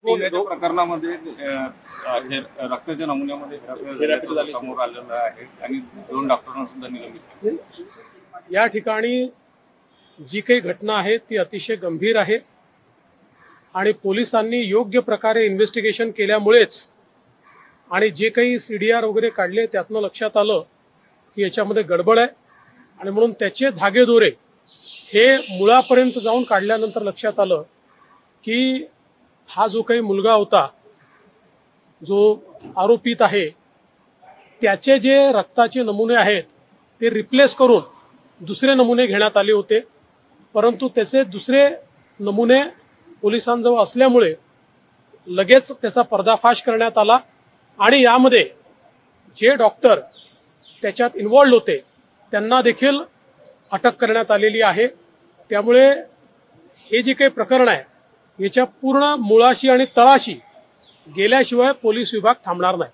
पुण्याच्या प्रकरणामध्ये हे रक्ताच्या नमुन्यामध्ये हेराफेरी समोर आलेलं आहे आणि 2 डॉक्टरांना सुद्धा निलंबित केलं. या ठिकाणी जी काही घटना आहे ती अतिशय गंभीर आहे आणि पोलिसांनी योग्य प्रकारे इन्व्हेस्टिगेशन केल्यामुळेच आणि जे काही CDR वगैरे काढले त्यातनं लक्षात आलं की याच्यामध्ये गडबड आहे आणि म्हणून त्याचे धागेदोरे हे मुळापर्यंत जाऊन काढल्यानंतर लक्षात आलं की हा जो काही मुलगा होता जो आरोपित आहे त्याचे जे रक्ताचे नमुने आहेत ते रिप्लेस करून दुसरे नमुने घेण्यात आले होते, परंतु त्याचे दुसरे नमुने पोलिसांजवळ असल्यामुळे लगेच त्याचा पर्दाफाश करण्यात आला आणि यामध्ये जे डॉक्टर त्याच्यात इन्व्हॉल्व होते त्यांना देखील अटक करण्यात आलेली आहे. त्यामुळे हे जे काही प्रकरण आहे याच्या पूर्ण मुळाशी आणि तळाशी गेल्याशिवाय पोलीस विभाग थांबणार नाही.